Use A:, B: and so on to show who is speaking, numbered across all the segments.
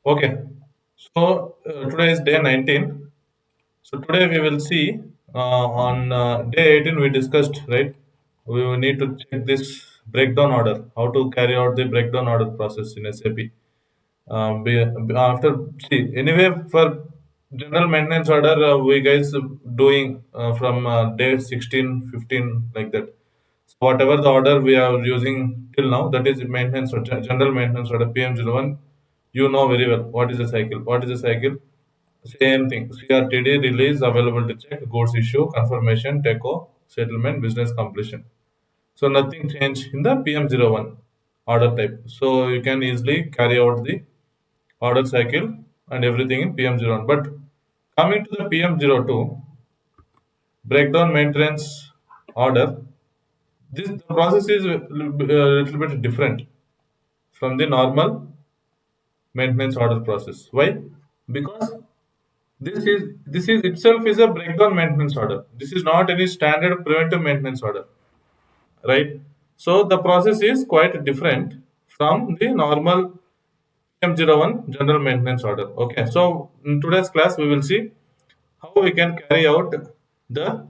A: Okay, so today is day 19. So today we will see on day 18 we discussed, right? We will need to check this breakdown order, how to carry out the breakdown order process in SAP. After see anyway for general maintenance order we guys doing from day 16, 15 like that. So whatever the order we are using till now, that is maintenance or general maintenance order PM01. You know very well what is the cycle. What is the cycle? Same thing. CRTD release available to check, goods issue, confirmation, TECO, settlement, business completion. So nothing changed in the PM01 order type. So you can easily carry out the order cycle and everything in PM01. But coming to the PM02 breakdown maintenance order, this the process is a little bit different from the normal maintenance order process. Why? Because this is itself is a breakdown maintenance order. This is not any standard preventive maintenance order, right? So the process is quite different from the normal M01 general maintenance order. Okay, so in today's class we will see how we can carry out the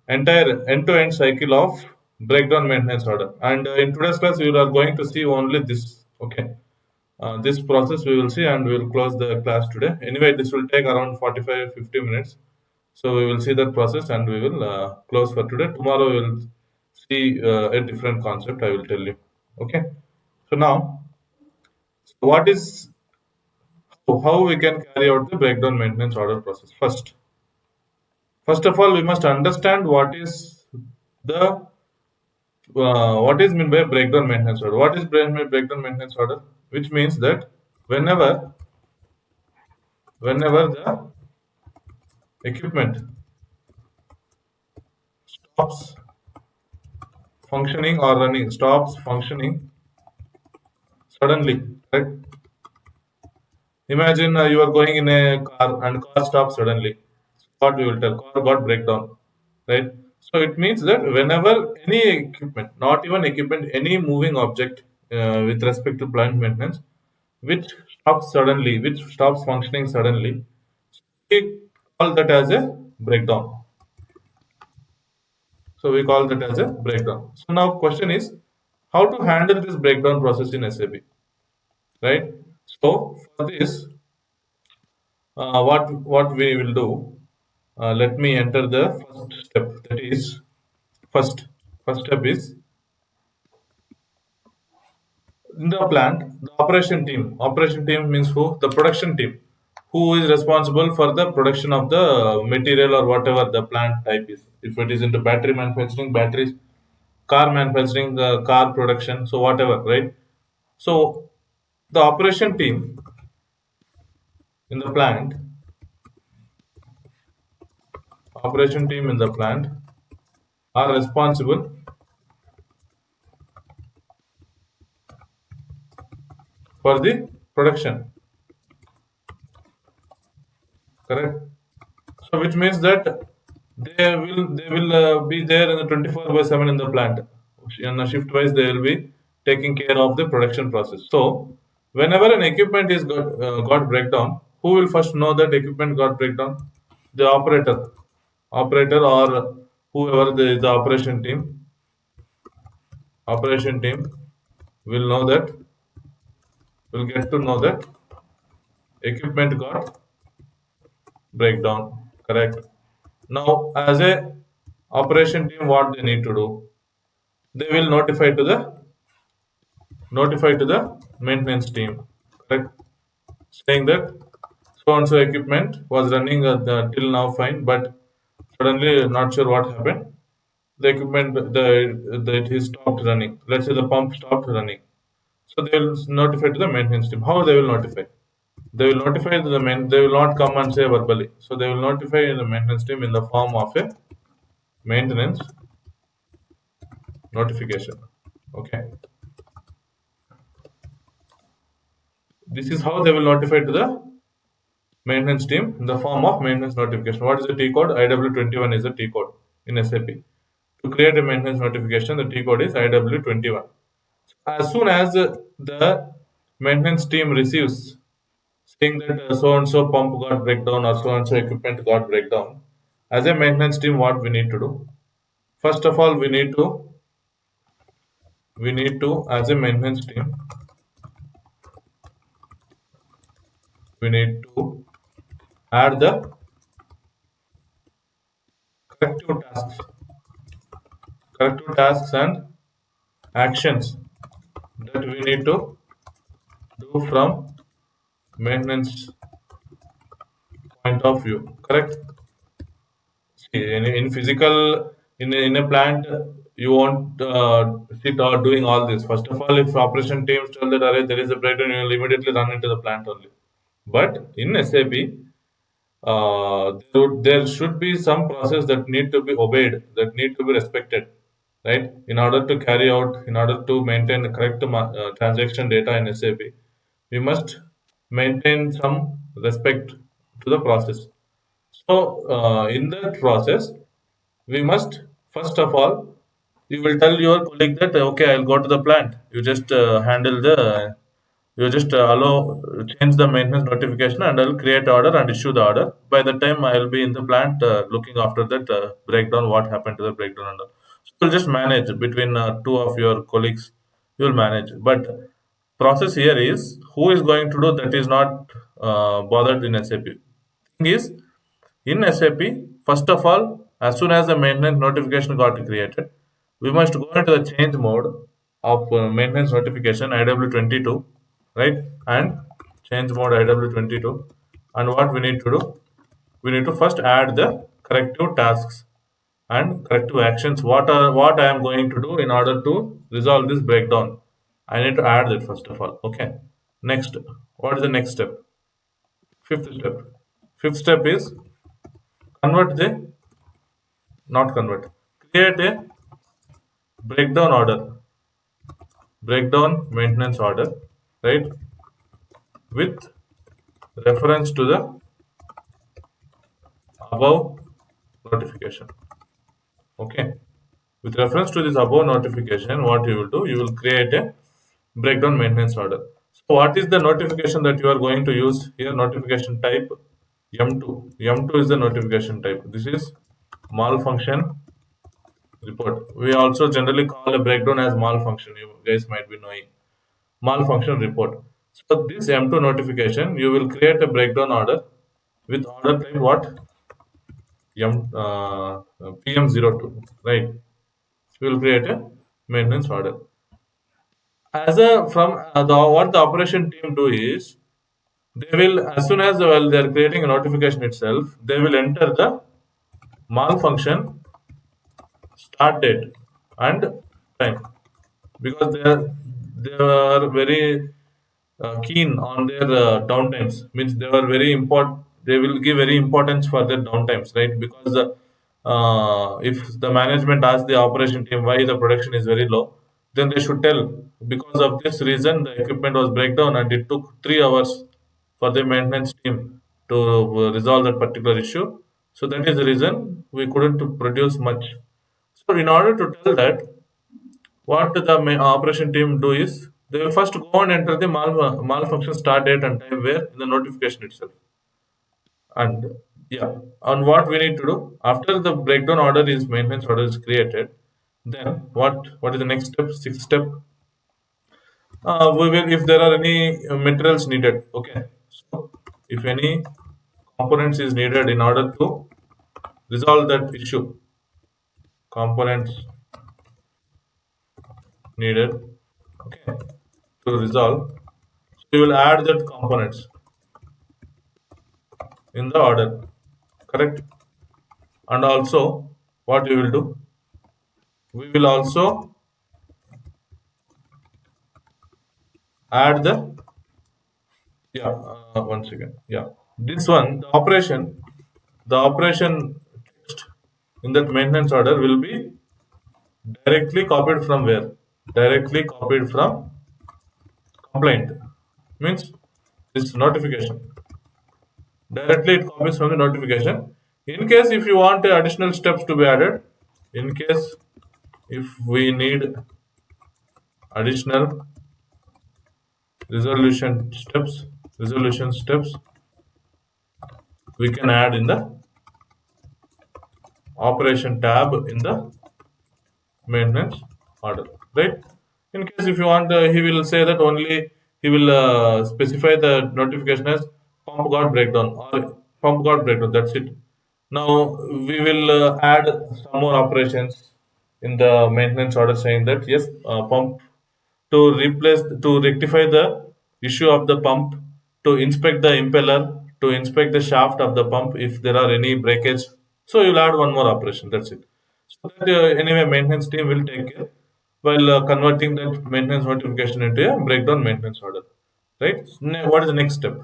A: entire end-to-end cycle of breakdown maintenance order. And in today's class we are going to see only this. Okay, this process we will see and we will close the class today. Anyway, this will take around 45-50 minutes. So we will see that process and we will close for today. Tomorrow we will see a different concept. I will tell you. Okay. So now, what is how we can carry out the breakdown maintenance order process? First of all, we must understand the what is meant by breakdown maintenance order. What is breakdown maintenance order? Which means that whenever whenever the equipment stops functioning or running, stops functioning suddenly, right? Imagine you are going in a car and car stops suddenly. What we will tell, car got breakdown, right? So it means that whenever any equipment, not even equipment, any moving object with respect to plant maintenance, which stops suddenly, which stops functioning suddenly, we call that as a breakdown. So we call that as a breakdown. So now question is how to handle this breakdown process in SAP, right? So for this, what we will do? Let me enter the first step. That is first first step is in the plant. The operation team. Operation team means who? The production team, who is responsible for the production of the material or whatever the plant type is. If it is into battery manufacturing, batteries, car manufacturing, the car production, so whatever, right? So the in the plant, operation team in the plant are responsible for the production, correct? So which means that they will be there in the 24/7 in the plant. In a shift wise, they will be taking care of the production process. So whenever an equipment is got breakdown, who will first know that equipment got breakdown? The operator or whoever the operation team will know that will get to know that equipment got breakdown. Correct. Now, as a operation team, what they need to do? They will notify to the maintenance team, correct? Saying that so and so equipment was running till now fine, but suddenly not sure what happened. The equipment it is stopped running. Let's say the pump stopped running. So they will notify to the maintenance team. How they will notify? They will notify to the main. They will not come and say verbally. So they will notify the maintenance team in the form of a maintenance notification. Okay. This is how they will notify to the maintenance team in the form of maintenance notification. What is the T code? IW21 is the T code in SAP. To create a maintenance notification, the T code is IW21. As soon as the maintenance team receives saying that so and so pump got breakdown or so and so equipment got breakdown. As a maintenance team, what we need to do? First of all, we need to as a maintenance team, we need to add the corrective tasks, and actions that we need to do from maintenance point of view. Correct? See, in physical, in a plant, you won't sit or doing all this. First of all, if operation teams tell that "Arey, there is a breakdown, you will immediately run into the plant only. But in SAP, there should be some process that need to be obeyed, that need to be respected, right? In order to maintain the correct transaction data in SAP, we must maintain some respect to the process. So, in that process, we must first of all, you will tell your colleague that okay, I'll go to the plant. You just allow change the maintenance notification, and I'll create order and issue the order. By the time I'll be in the plant looking after that breakdown, what happened to the breakdown and all. So you'll just manage between two of your colleagues. You'll manage, but process here is who is going to do that is not bothered in SAP. Thing is in SAP, first of all, as soon as the maintenance notification got created, we must go into the change mode of maintenance notification IW22, right? And change mode IW22. And what we need to do? We need to first add the corrective tasks and corrective actions. What I am going to do in order to resolve this breakdown? I need to add that first of all. Okay. Next, what is the next step? Fifth step. Fifth step is convert the not convert. Create a breakdown order, breakdown maintenance order, right? With reference to the above notification. Okay. With reference to this above notification, what you will do, you will create a breakdown maintenance order. So, what is the notification that you are going to use here? Notification type M2. M2 is the notification type. This is malfunction report. We also generally call a breakdown as malfunction. You guys might be knowing. Malfunction report. So this M2 notification, you will create a breakdown order with order type what? PM02, right? You will create a maintenance order. As a from the what the operation team do is they will as soon as well they are creating a notification itself, they will enter the malfunction start date and time because they are very keen on their downtimes. Means they are very important. They will give very importance for their downtimes, right? Because if the management asks the operation team why the production is very low, then they should tell because of this reason the equipment was breakdown and it took 3 hours for the maintenance team to resolve that particular issue. So that is the reason we couldn't produce much. So in order to tell that, what the operation team do is they will first go and enter the malfunction start date and time where in the notification itself. And yeah, and what we need to do after the breakdown order is maintenance order is created, then what is the next step? Sixth step. We will if there are any materials needed. Okay, so if any components is needed in order to resolve that issue, components needed. Okay, to resolve. So you will add that components in the order, correct? And also, what we will do? We will also add the yeah. One second. Yeah, this one the operation text in that maintenance order will be directly copied from where? Directly copied from complaint means this notification. Directly it copies from the notification. In case if you want additional steps to be added, in case if we need additional resolution steps, resolution steps we can add in the operation tab in the maintenance order, right? In case if you want, he will say that only he will specify the notification as pump got breakdown or pump got breakdown. That's it. Now we will add some more operations in the maintenance order saying that yes, pump to rectify the issue of the pump, to inspect the impeller, to inspect the shaft of the pump if there are any breakage. So you'll add one more operation. That's it. So that anyway maintenance team will take care while converting that maintenance notification into a breakdown maintenance order. Right? What is the next step?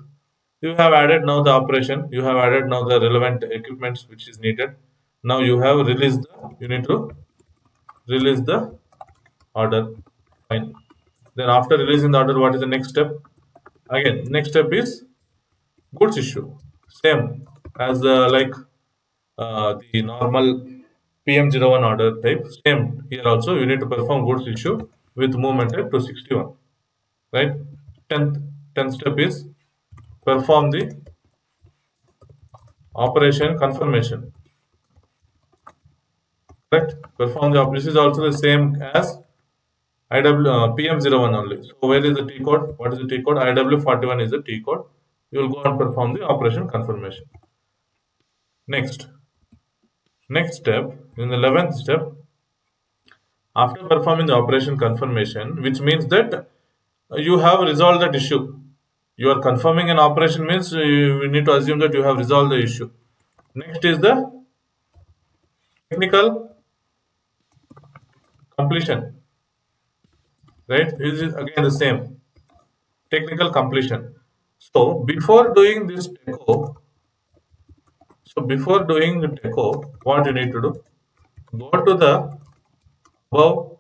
A: You have added now the operation. You have added now the relevant equipments which is needed. Now you have released the. You need to release the order. Fine. Then after releasing the order, what is the next step? Again, next step is goods issue. Same as the normal PM01 order type. Same here also. You need to perform goods issue with movement at 261. Right. Tenth step is perform the operation confirmation. Correct. Perform the operation is also the same as PM01 only. So where is the T code? What is the T code? IW41 is the T code. You will go and perform the operation confirmation. Next step, in the 11th step, after performing the operation confirmation, which means that you have resolved that issue. You are confirming an operation means you need to assume that you have resolved the issue. Next is the technical completion, right? This is again the same technical completion. So before doing the techo, what you need to do? Go to the above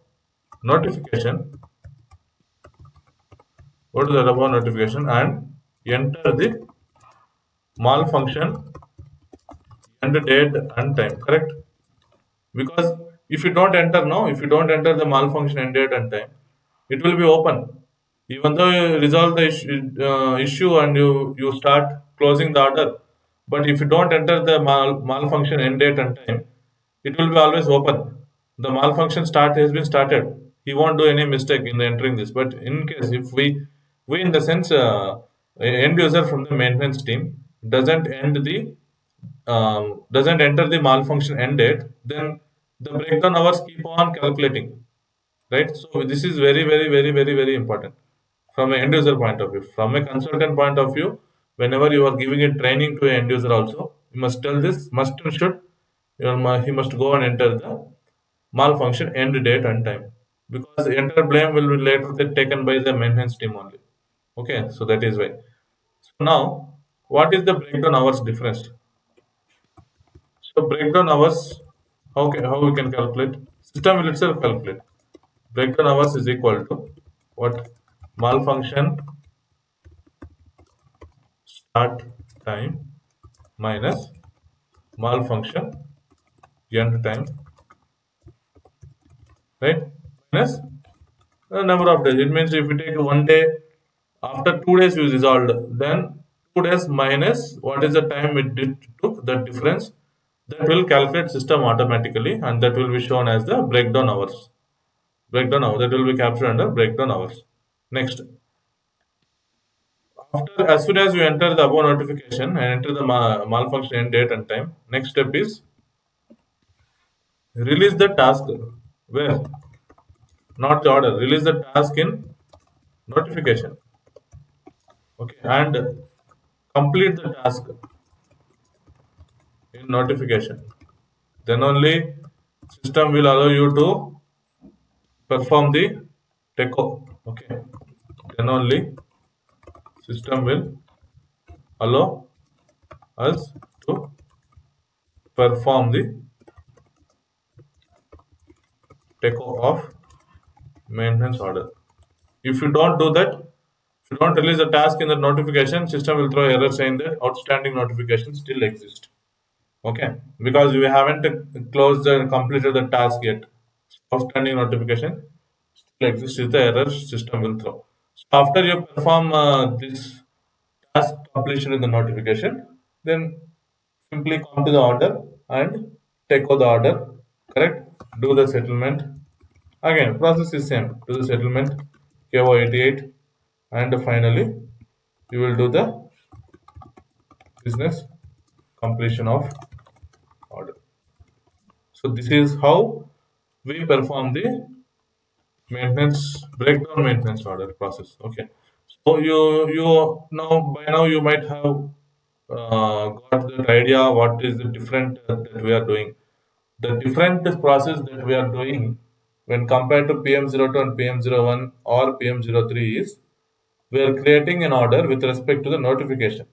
A: notification, go to the above notification and enter the malfunction and date and time, correct? Because if you don't enter the malfunction and date and time, it will be open. Even though you resolve the issue and you start closing the order, but if you don't enter the malfunction end date and time, it will be always open. The malfunction start has been started. He won't do any mistake in entering this. But in case if we in the sense end user from the maintenance team doesn't enter the malfunction end date, then the breakdown hours keep on calculating, right? So this is very, very, very, very, very important from an end user point of view. From a consultant point of view, whenever you are giving a training to an end user also, you must tell this, must and should, he must go and enter the malfunction end date and time. Because the entire blame will be later taken by the maintenance team only. Okay, so that is why. So now, what is the breakdown hours difference? So breakdown hours, how we can calculate? System will itself calculate. Breakdown hours is equal to what? Malfunction start time minus malfunction end time, right? Minus the number of days. It means if you take one day, after 2 days you resolved, then 2 days minus what is the time took, the difference, that will calculate system automatically and that will be shown as the breakdown hours. Breakdown hour that will be captured under breakdown hours. Next, as soon as you enter the above notification and enter the malfunction end date and time, next step is release the task. Where? Not the order. Release the task in notification. Okay, and complete the task in notification. Then only system will allow you to perform the techo. Okay. Then only system will allow us to perform the techo of maintenance order. If you don't do that, if you don't release the task in the notification, system will throw error saying that outstanding notification still exists. Okay, because we haven't closed and completed the task yet. Outstanding notification still exists is the error system will throw. So after you perform this task completion in the notification, then simply come to the order and take out the order, correct? Do the settlement. Again, process is same. Do the settlement, KO88, and finally you will do the business completion of order. So this is how we perform the maintenance breakdown maintenance order process. Okay. So you now you might have got that idea what is the different that we are doing. The different process that we are doing when compared to PM02 and PM01 or PM03 is we are creating an order with respect to the notification,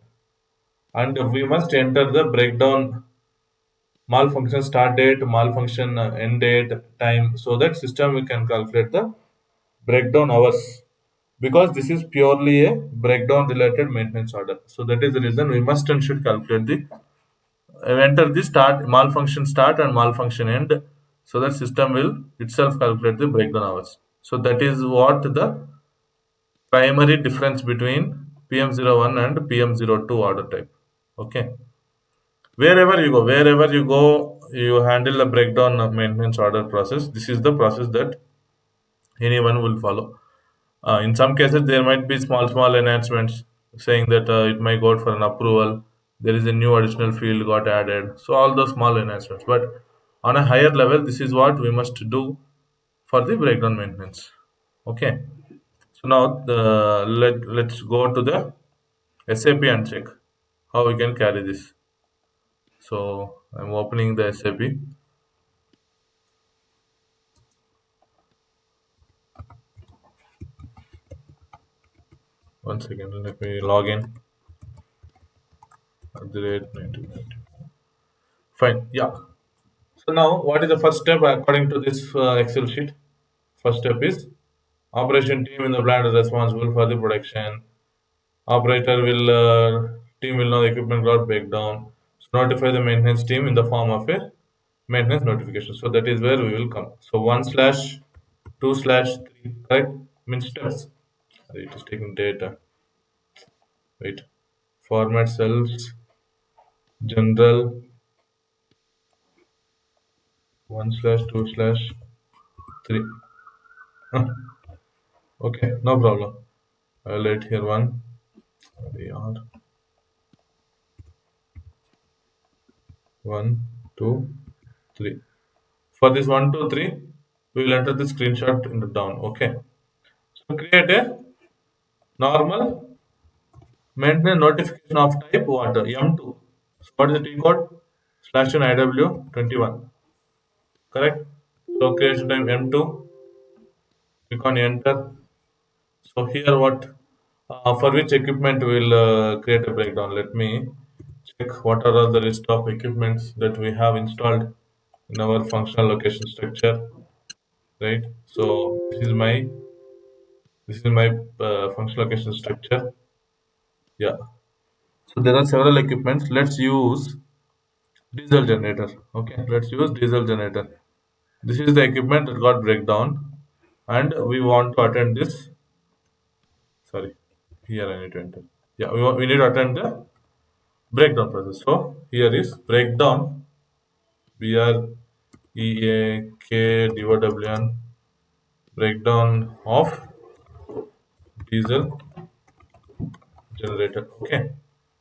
A: and we must enter the breakdown malfunction start date, malfunction end date, time, so that system we can calculate the breakdown hours, because this is purely a breakdown related maintenance order. So that is the reason we must and should calculate the enter the start malfunction start and malfunction end, so that system will itself calculate the breakdown hours. So that is what the primary difference between PM01 and PM02 order type. Okay. Wherever you go, you handle the breakdown of maintenance order process. This is the process that anyone will follow. In some cases, there might be small enhancements saying that it might go out for an approval. There is a new additional field got added. So all those small enhancements. But on a higher level, this is what we must do for the breakdown maintenance. Okay. So now let's go to the SAP and check how we can carry this. So I'm opening the SAP. One second, let me log in. At the rate 1990. Fine. Yeah. So now, what is the first step according to this Excel sheet? First step is operation team in the plant is responsible for the production. Operator will team will know the equipment got breakdown. So notify the maintenance team in the form of a maintenance notification. So that is where we will come. So 1/2/3, correct? Means steps. It is taking data. Wait. Format cells. General 1/2/3. Okay, no problem. I'll write here one. We are 1, 2, 3. For this 1, 2, 3, we will enter the screenshot in the down. Okay. So create a normal maintenance notification of type what? M2. So what is the T code? /IW21. Correct? So creation time M2. Click on enter. So here what? For which equipment we will create a breakdown? Let me check what are all the list of equipments that we have installed in our functional location structure, right? So this is my functional location structure. Yeah. So there are several equipments. Let's use diesel generator. Okay. Let's use diesel generator. This is the equipment that got breakdown, and we want to attend this. Sorry, here I need to enter. Yeah, we need to attend the breakdown process. So here is breakdown. BREAKDOWN breakdown of diesel generator. Okay.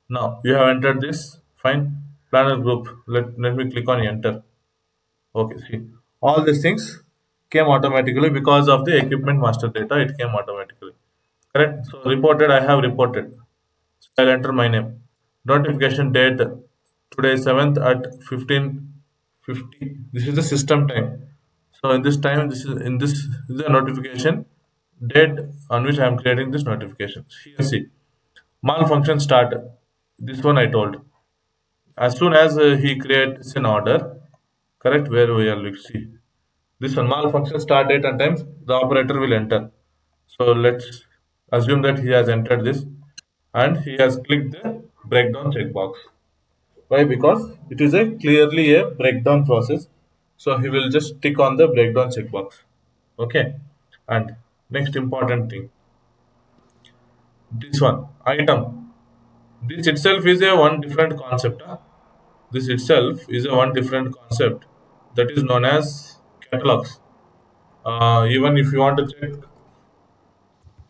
A: Now you have entered this. Fine. Planner group. Let me click on enter. Okay. See, all these things came automatically because of the equipment master data. It came automatically. Correct. So reported. I have reported. So I'll enter my name. Notification date. Today 7th at 15:50. This is the system time. So in this time, this is the notification date on which I am creating this notification. Here see. Malfunction start. This one I told. As soon as he creates an order, correct, where we are like see. This one malfunction start date and times the operator will enter. So let's assume that he has entered this and he has clicked the breakdown checkbox. Why? Because it is a clearly a breakdown process. So he will just tick on the breakdown checkbox. Okay. And next important thing. This one item. This itself is a one different concept. Huh? This itself is a one different concept that is known as catalogs. Even if you want to check,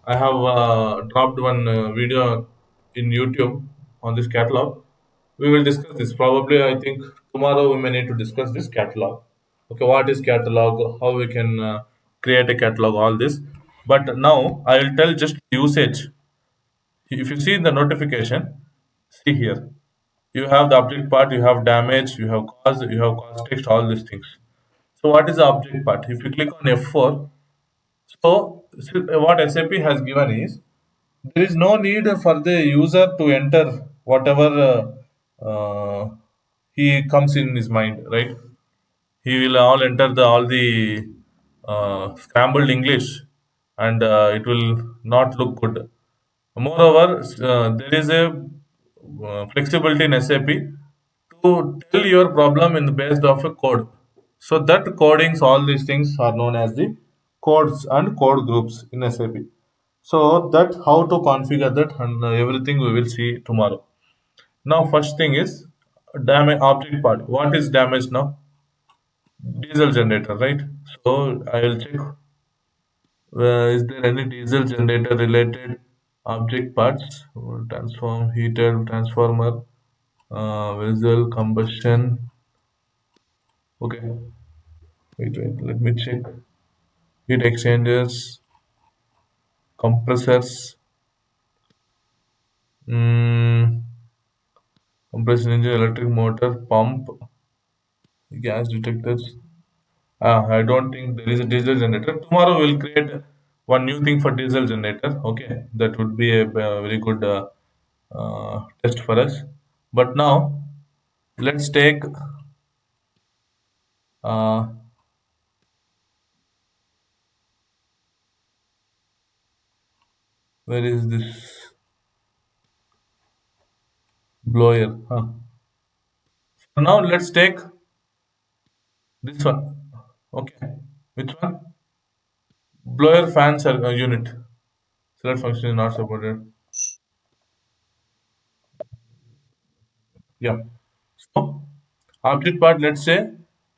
A: I have dropped one video in YouTube on this catalog. We will discuss this. Probably, I think tomorrow we may need to discuss this catalog. Okay, what is catalog? How we can create a catalog? All this. But now I will tell just usage. If you see the notification, see here. You have the object part, you have damage, you have cause text, all these things. So what is the object part? If you click on F4, so what SAP has given is there is no need for the user to enter whatever he comes in his mind, right? He will all enter the all the scrambled English, and it will not look good. Moreover, there is a flexibility in SAP to tell your problem in the based of a code. So that codings, all these things are known as the codes and code groups in SAP. So that how to configure that and everything we will see tomorrow. Now first thing is damage object part. What is damage now? Diesel generator, right? So I will check. Is there any diesel generator related object parts? Transform, heater, transformer, vessel, combustion. Okay, wait. Let me check. Heat exchangers, compressors, mm, compression engine, electric motor, pump, gas detectors. I don't think there is a diesel generator. Tomorrow we'll create one new thing for diesel generator. Okay, that would be a very good test for us. But now let's take uh, where is this blower? Huh. So now let's take this one. Okay, which one? Blower unit. Select function is not supported. Yeah. So object part. Let's say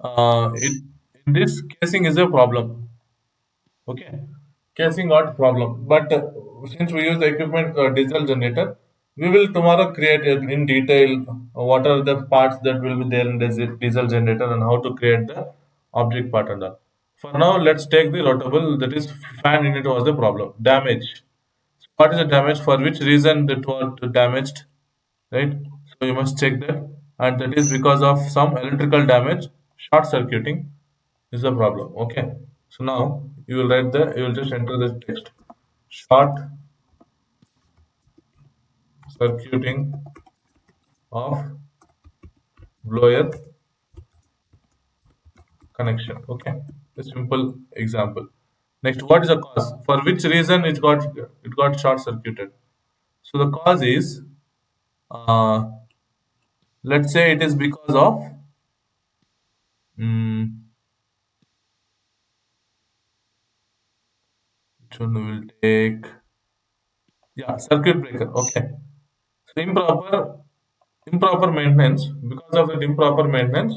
A: it in this casing is a problem. Okay, casing got problem. But since we use the equipment diesel generator, we will tomorrow create in detail what are the parts that will be there in diesel generator and how to create the object part and all. For now, let's take the rotable, that is fan unit was the problem. Damage. What is the damage? For which reason that was damaged? Right? So you must check that, and that is because of some electrical damage, short circuiting is the problem. Okay. So now you will just enter the text. Short circuiting of blower connection. Okay. A simple example. Next, what is the cause? For which reason it got short circuited? So the cause is uh, let's say it is because of mm, which one we will take? Yeah, circuit breaker. Okay. So improper maintenance. Because of that improper maintenance,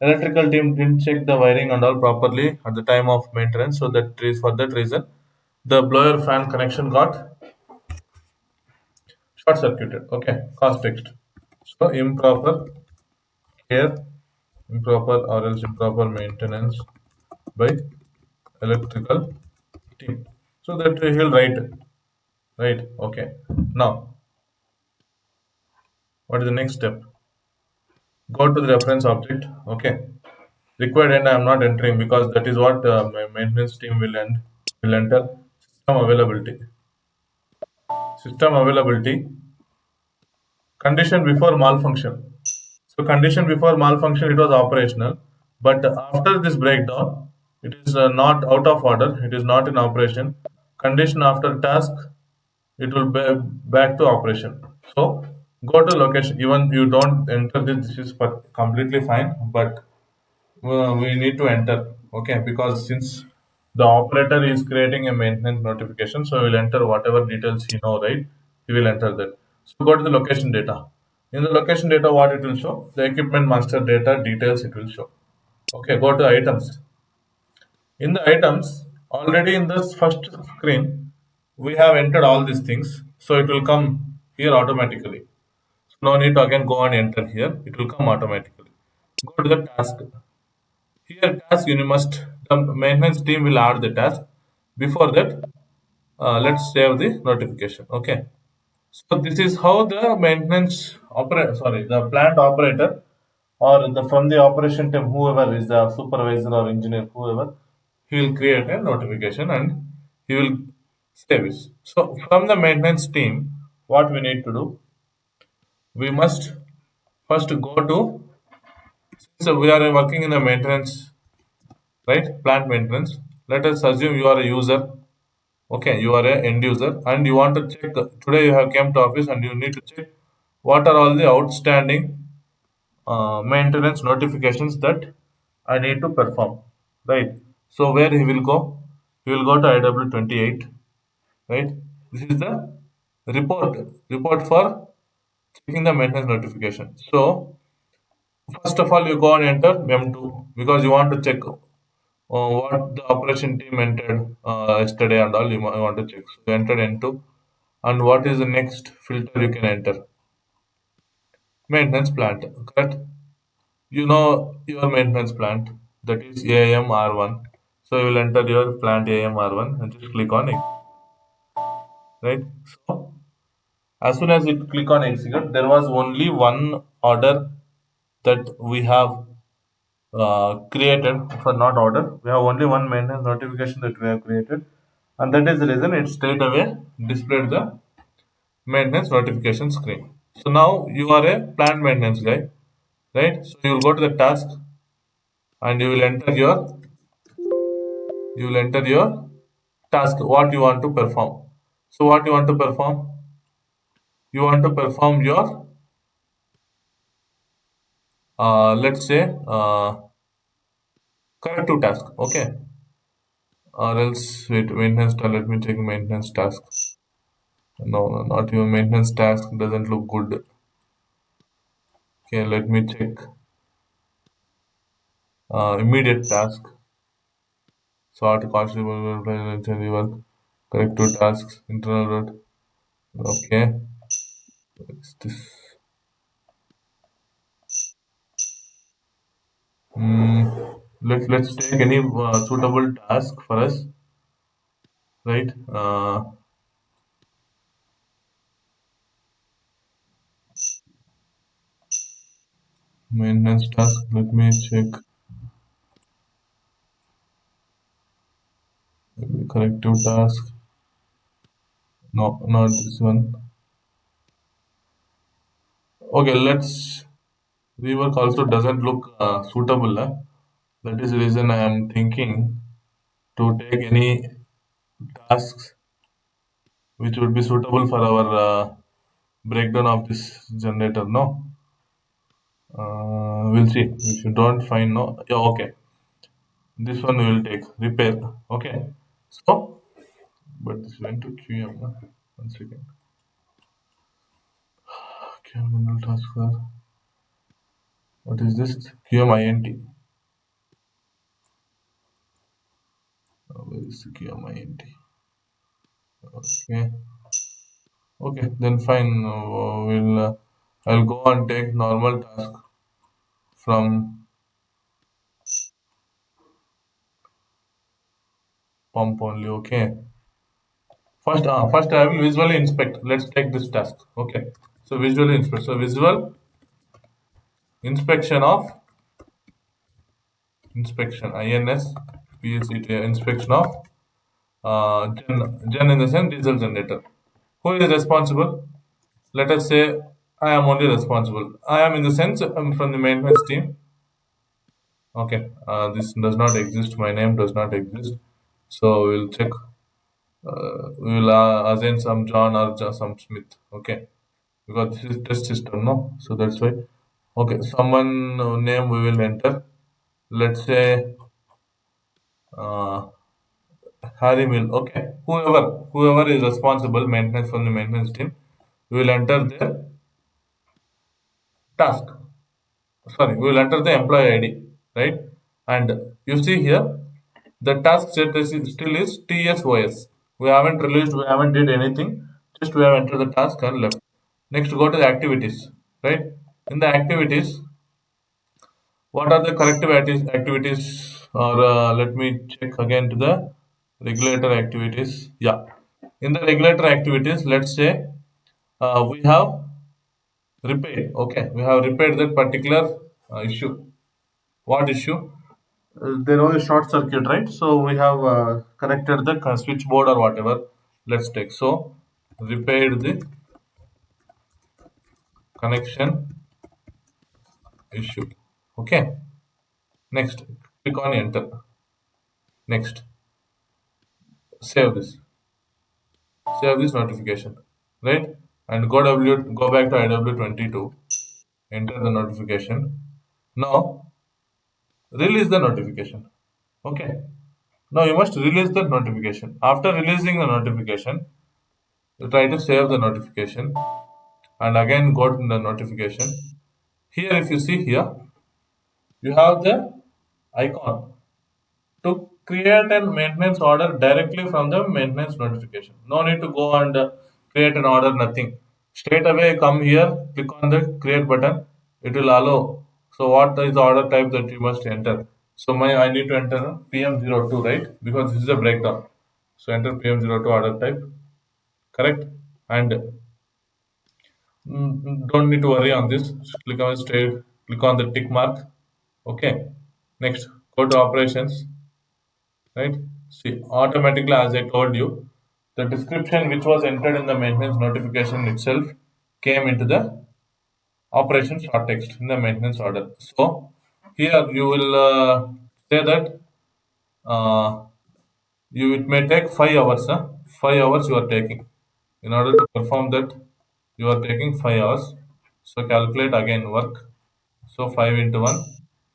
A: electrical team didn't check the wiring and all properly at the time of maintenance. So that is for that reason, the blower fan connection got short circuited. Okay, cause text. So care, improper or else improper maintenance by electrical team. So that he'll write, right? Okay. Now, what is the next step? Go to the reference object. Okay. Required end I am not entering because that is what my maintenance team will enter. System availability condition before malfunction. So condition before malfunction it was operational, but after this breakdown it is not out of order, it is not in operation. Condition after task it will be back to operation. So go to location, even you don't enter this is completely fine, but we need to enter. Okay, because since the operator is creating a maintenance notification, so we will enter whatever details he know, right? He will enter that. So go to the location data. In the location data, what it will show? The equipment master data details it will show. Okay, go to items. In the items, already in this first screen, we have entered all these things. So it will come here automatically. So no need to again go and enter here. It will come automatically. Go to the task. Here task you must, the maintenance team will add the task. Before that, let's save the notification. Okay. So this is how the maintenance operator, sorry, the plant operator or the from the operation team, whoever is the supervisor or engineer, whoever, he will create a notification and he will save it. So from the maintenance team, what we need to do, we must first go to, so we are working in a maintenance, right? Plant maintenance. Let us assume you are a user. Okay, you are a end user and you want to check. Today you have came to office and you need to check what are all the outstanding maintenance notifications that I need to perform. Right. So where he will go? He will go to IW28. Right. This is the report for checking the maintenance notification. So first of all, you go and enter M2 because you want to check what the operation team entered yesterday and all. You want to check. So you entered N2, and what is the next filter you can enter? Maintenance plant, correct? You know your maintenance plant, that is AMR1. So you will enter your plant AMR1 and just click on it, right? So as soon as you click on execute, there was only one order that we have created for not order. We have only one maintenance notification that we have created, and that is the reason it straight away displayed the maintenance notification screen. So now you are a plant maintenance guy, right? So you will go to the task and you will enter your task what you want to perform. So what you want to perform? You want to perform your let's say corrective task, okay? Or else wait, maintenance task. Let me check maintenance task. No, no, not your maintenance task doesn't look good. Okay, let me check immediate task. Sort constable work. Corrective tasks. Internal route. Okay. What's this? Let's take any suitable task for us, right? Maintenance task. Let me check. Maybe corrective task. No, not this one. Okay, let's rework also doesn't look suitable. That is the reason I am thinking to take any tasks which would be suitable for our breakdown of this generator. No, we'll see. If you don't find no, yeah, okay. This one we will take repair. Okay, so but this went to QM. One second. QM task for what is this? QMINT. Where is the QMINT? Okay. Okay, then fine. I'll go and take normal task from pump only. Okay. First I will visually inspect. Let's take this task. Okay. So visually inspect. So visual inspection of inspection. INS PSCT inspection of gen in the sense diesel generator. Who is responsible? Let us say I am only responsible. I am in the sense from the maintenance team. Okay, this does not exist. My name does not exist. So we'll check. We will assign some John or some Smith. Okay, because this is test system, no. So that's why. Okay, someone name we will enter. Let's say uh, Harry Mill. Okay, whoever is responsible maintenance from the maintenance team, we will enter the task. Sorry, we will enter the employee ID, right? And you see here, the task status still is TSOS. We haven't released, we haven't did anything. Just we have entered the task and left. Next, go to the activities, right? In the activities, what are the corrective activities? Or let me check again to the regulator activities. Yeah, in the regulator activities, let's say we have repaired. Okay, we have repaired that particular issue. What issue? There was a short circuit, right? So we have connected the switchboard or whatever. Let's take. So repaired the connection issue. Okay. Next, click on enter. Next, save this. Save this notification, right? And go back to IW22. Enter the notification. Now release the notification. Okay. Now you must release the notification. After releasing the notification, you try to save the notification and again go to the notification. Here, if you see here, you have the icon to create a maintenance order directly from the maintenance notification. No need to go and create an order, nothing. Straight away come here, click on the create button. It will allow. So what is the order type that you must enter? So I need to enter PM02, right? Because this is a breakdown. So enter PM02 order type, correct? And don't need to worry on this. Click on the tick mark. Okay. Next, go to operations, right? See, automatically, as I told you, the description which was entered in the maintenance notification itself came into the operation short text in the maintenance order. So here you will say that uh, you it may take 5 hours. 5 hours you are taking in order to perform that. You are taking 5 hours. So calculate again work. So 5 into 1,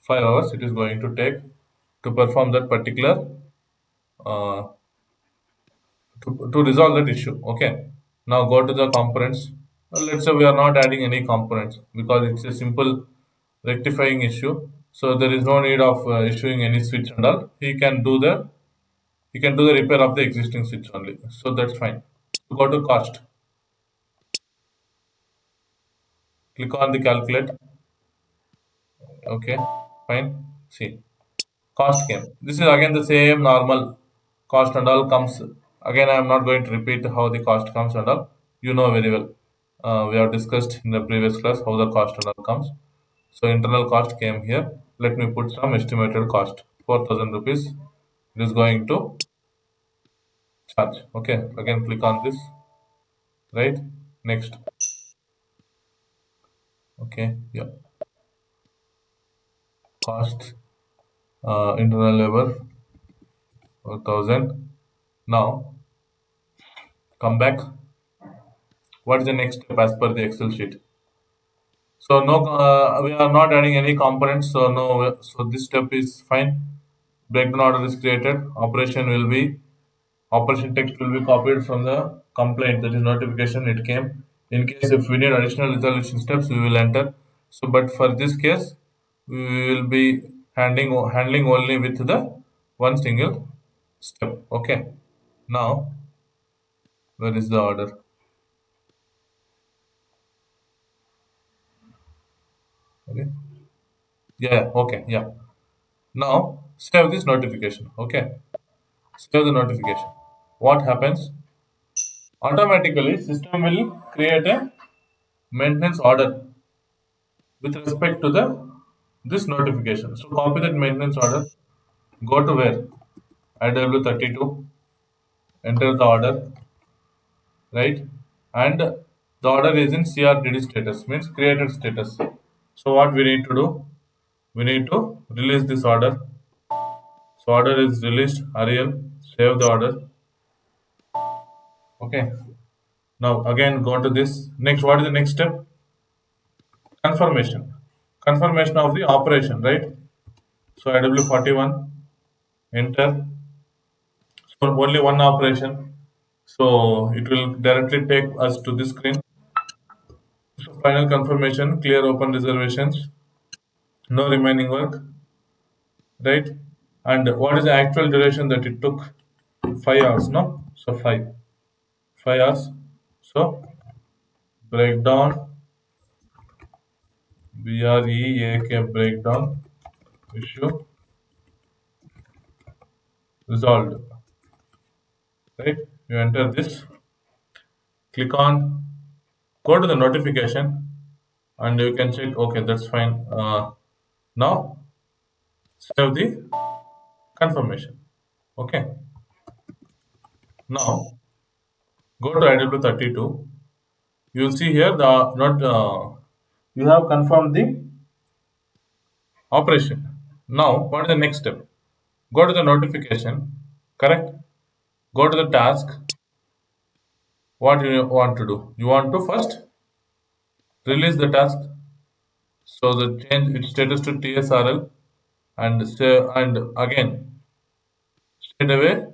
A: 5 hours it is going to take to perform that particular uh, to resolve that issue. Okay. Now go to the components. Let's say we are not adding any components because it's a simple rectifying issue. So there is no need of issuing any switch and all. He can do the repair of the existing switch only. So that's fine. Go to cost. Click on the calculate. Okay. Fine. See. Cost came. This is again the same normal cost and all comes. Again, I am not going to repeat how the cost comes and all. You know very well. We have discussed in the previous class how the cost and all comes. So internal cost came here. Let me put some estimated cost. 4,000 rupees. It is going to charge. Okay. Again, click on this. Right. Next. Okay. Yeah. Cost. Internal labor. 4,000. Now come back. What is the next step as per the Excel sheet? So no, we are not adding any components. So no, so this step is fine. Breakdown order is created. Operation text will be copied from the complaint, that is notification it came. In case if we need additional resolution steps, we will enter. So, but for this case, we will be handling only with the one single step. Okay. Now, where is the order? Okay. Yeah. Okay. Yeah. Now save this notification. Okay. Save the notification. What happens? Automatically, system will create a maintenance order with respect to the this notification. So copy that maintenance order. Go to where IW32. Enter the order, right? And the order is in CRTD status, means created status. So what we need to do? We need to release this order. So order is released. Ariel, save the order. Okay. Now again go to this. Next, what is the next step? Confirmation. Confirmation of the operation, right? So IW41, enter. So only one operation. So it will directly take us to this screen. final confirmation, clear open reservations, no remaining work, right? And what is the actual duration that it took? 5 hours, no? So 5 hours. So breakdown, BREAK breakdown issue resolved, right? You enter this, click on, go to the notification, and you can check. Okay, that's fine. Now save the confirmation. Okay. Now go to IW32. You'll see here the not you have confirmed the operation. Now what is the next step? Go to the notification. Correct. Go to the task. What you want to do? You want to first release the task. So the change its status to TSRL and say and again straight away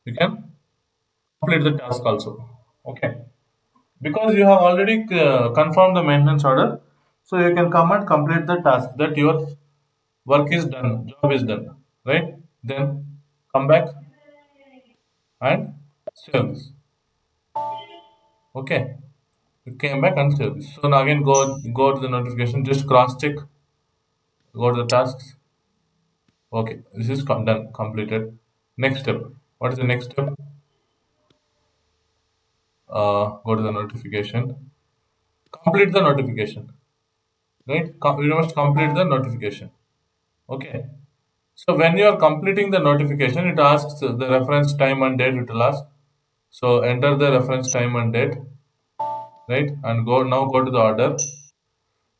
A: you can complete the task also. Okay. Because you have already confirmed the maintenance order, so you can come and complete the task that your work is done, job is done, right? Then come back and save this. Okay, you came back and save this. So now again go to the notification, just cross check, go to the tasks. Okay, this is done, completed. Next step. What is the next step? Go to the notification. Complete the notification, right? You must complete the notification. Okay. So when you are completing the notification, it asks the reference time and date. It will ask. So enter the reference time and date, right? And go to the order.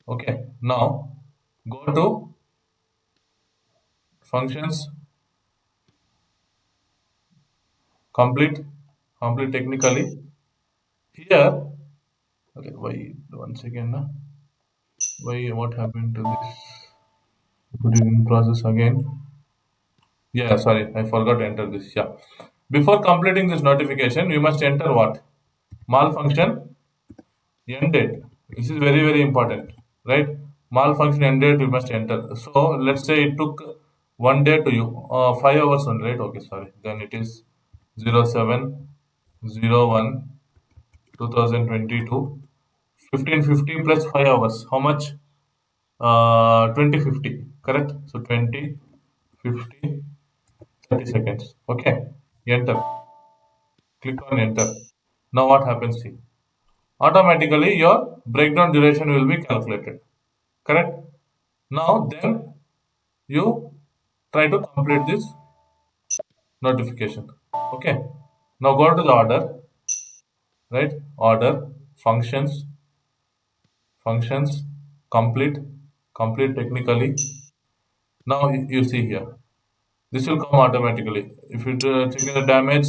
A: Okay. Now go to functions, complete, complete technically. Here, okay. Why? One second. Why? What happened to this? Put it in process again. Yeah, sorry, I forgot to enter this. Yeah. Before completing this notification, you must enter what? Malfunction end date. This is very, very important, right? Malfunction end date you must enter. So let's say it took one day to you, 5 hours only, right? Okay, sorry. Then it is 07/01 2022. 1550 plus 5 hours. How much? 2050. Correct. So 20, 50, 30 seconds. Okay. Enter. Click on enter. Now what happens? See. Automatically your breakdown duration will be calculated. Correct. Now then you try to complete this notification. Okay. Now go to the order, right? Order, functions, functions, complete, complete technically. Now you see here. This will come automatically. If you check the damage,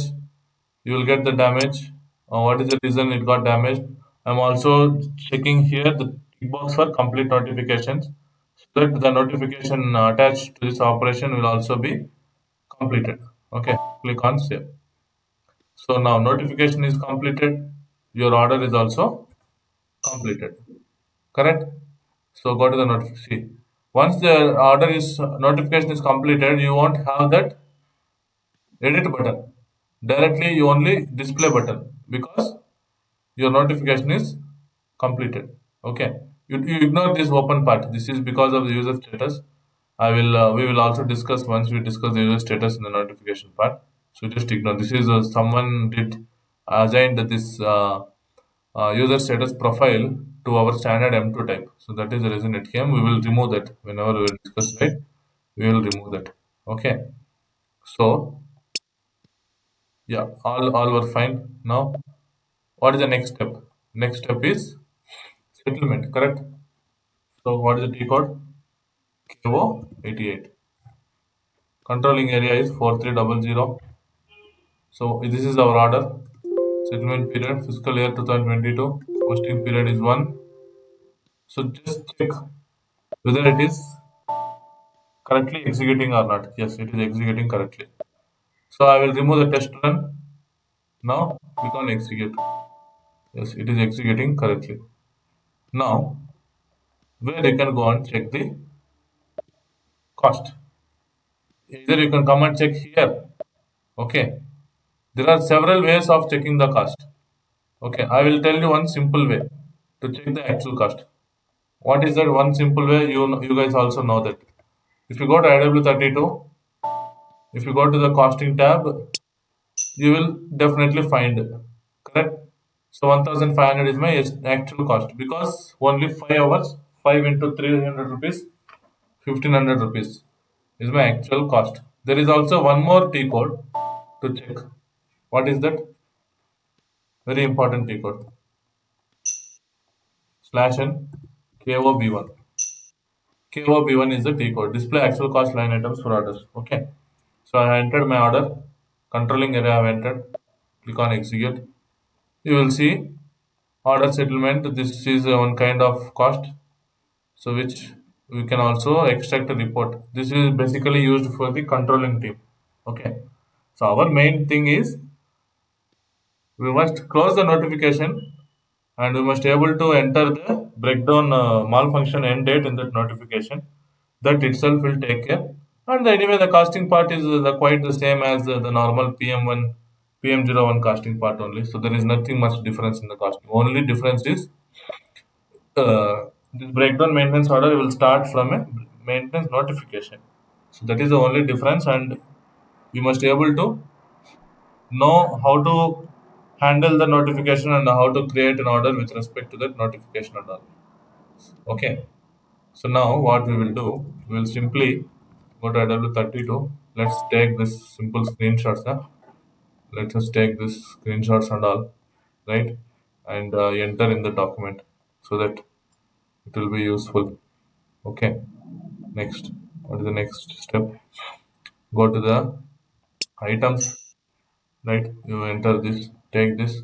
A: you will get the damage. What is the reason it got damaged? I'm also checking here the tick box for complete notifications so that the notification attached to this operation will also be completed. Okay, click on save. So now notification is completed. Your order is also completed. Correct? So go to the notification. Once the order is notification is completed, you won't have that edit button. Directly you only display button because your notification is completed. Okay. You ignore this open part. This is because of the user status. We will also discuss once we discuss the user status in the notification part. So just ignore. This is someone did assigned this user status profile to our standard M2 type. So that is the reason it came. We will remove that whenever we will discuss, right? We will remove that. Okay. So yeah, all were fine. Now what is the next step? Next step is settlement, correct? So what is the T code? KO88. Controlling area is 4300. So this is our order. Settlement period fiscal year 2022. Posting period is 1. So just check whether it is correctly executing or not. Yes, it is executing correctly. So I will remove the test run. Now click on execute. Yes, it is executing correctly. Now, where you can go and check the cost. Either you can come and check here. Okay. There are several ways of checking the cost. Okay. I will tell you one simple way to check the actual cost. What is that one simple way? You guys also know that. If you go to IW32, if you go to the costing tab, you will definitely find it. Correct? So 1500 is my actual cost because only 5 hours, 5 into 300 rupees, 1500 rupees is my actual cost. There is also one more T code to check. What is that? Very important T code. Slash n KOB1. KOB1 is the T code. Display actual cost line items for orders. Okay. So I entered my order. Controlling area I have entered. Click on execute. You will see order settlement. This is one kind of cost. So which we can also extract a report. This is basically used for the controlling team. Okay. So our main thing is we must close the notification and we must able to enter the breakdown malfunction end date in that notification. That itself will take care. And anyway, the casting part is quite the same as the normal PM1, PM01 casting part only. So there is nothing much difference in the casting. Only difference is this breakdown maintenance order will start from a maintenance notification. So that is the only difference, and we must able to know how to handle the notification and how to create an order with respect to that notification and all. Okay. So now what we will do, we will simply go to AW32. Let's take this simple screenshots. Huh? Let us take this screenshots and all, right? And enter in the document so that it will be useful. Okay. Next. What is the next step? Go to the items, right? You enter this, take this,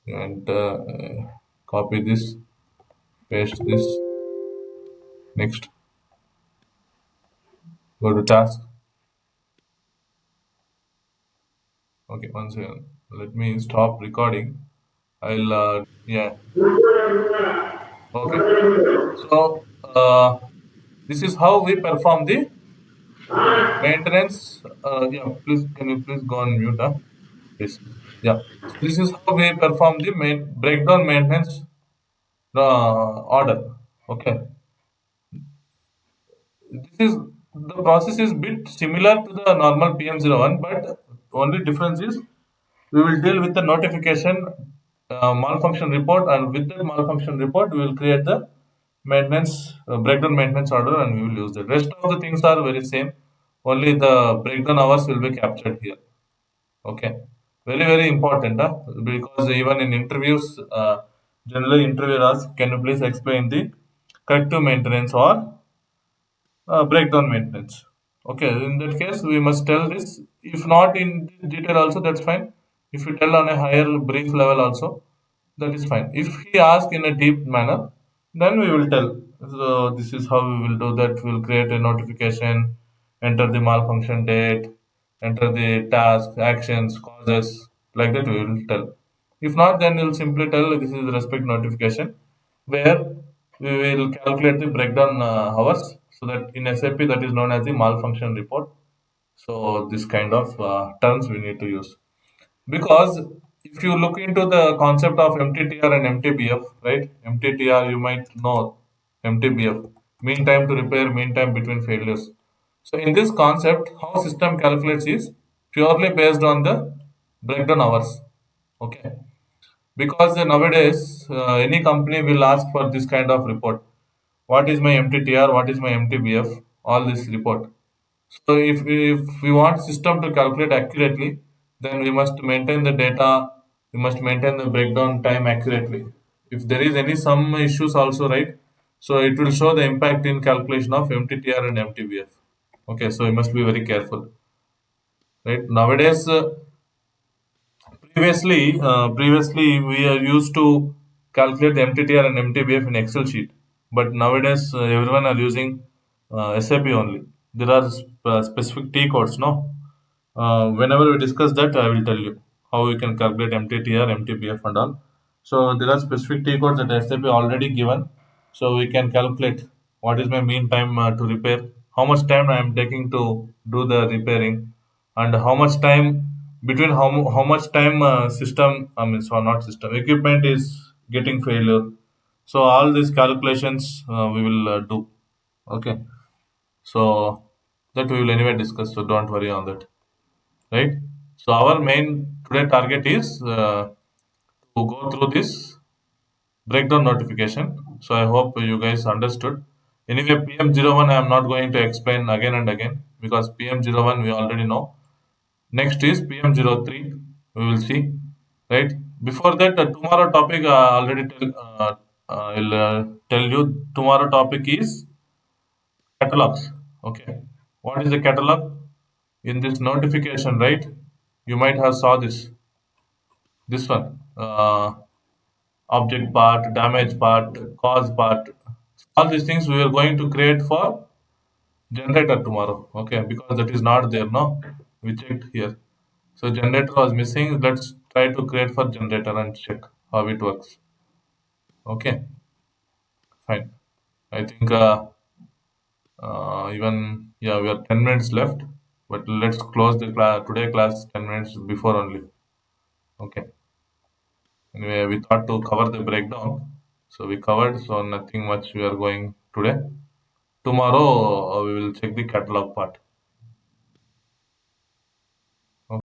A: and copy this, paste this. Next, go to task. Okay, one second. Let me stop recording. I'll yeah. Okay. So this is how we perform the maintenance. Yeah, please can you please go on mute? Huh? Please. Yeah. So this is how we perform the main breakdown maintenance order. Okay. This is the process is bit similar to the normal PM01, but only difference is we will deal with the notification malfunction report, and with that malfunction report, we will create the maintenance breakdown maintenance order, and we will use the rest of the things are very same. Only the breakdown hours will be captured here. Okay, very important, huh? Because even in interviews, generally interviewer asks, "Can you please explain the corrective maintenance or breakdown maintenance?" Okay, in that case, we must tell this. If not in detail, also that's fine. If you tell on a higher brief level, also that is fine. If he asks in a deep manner, then we will tell. So this is how we will do that. We will create a notification, enter the malfunction date, enter the task, actions, causes, like that we will tell. If not, then we'll simply tell this is the respect notification, where we will calculate the breakdown hours. So that in SAP that is known as the malfunction report. So this kind of terms we need to use. Because if you look into the concept of MTTR and MTBF, right? MTTR, you might know MTBF, mean time to repair, mean time between failures. So in this concept, how system calculates is purely based on the breakdown hours. Okay. Because nowadays any company will ask for this kind of report. What is my MTTR? What is my MTBF? All this report. So if we want system to calculate accurately, then we must maintain the data, we must maintain the breakdown time accurately. If there is any some issues also, right? So it will show the impact in calculation of MTTR and MTBF. Okay, so we must be very careful, right? Nowadays, previously we are used to calculate the MTTR and MTBF in Excel sheet, but nowadays everyone are using SAP only. There are specific T codes, no? Whenever we discuss that, I will tell you how we can calculate MTTR, MTBF, and all. So there are specific T codes that SAP already given. So we can calculate what is my mean time to repair, how much time I am taking to do the repairing, and how much time between how much time system, I mean, so not system, equipment is getting failure. So all these calculations we will do. Okay. So that we will anyway discuss. So don't worry on that. Right. So our main today target is to go through this breakdown notification. So I hope you guys understood. Anyway, PM01 I am not going to explain again and again because PM01 we already know. Next is PM03. We will see. Right. Before that, tomorrow topic already I'll tell you. Tomorrow topic is catalogs. Okay. What is a catalog? In this notification, right? You might have saw this one. Object part, damage part, cause part. All these things we are going to create for generator tomorrow. Okay, because that is not there, no? We checked here. So generator was missing. Let's try to create for generator and check how it works. Okay, fine. I think even yeah, we have 10 minutes left, but let's close the class today class 10 minutes before only. Okay. Anyway, we thought to cover the breakdown, so we covered. So nothing much we are going today. Tomorrow we will check the catalog part.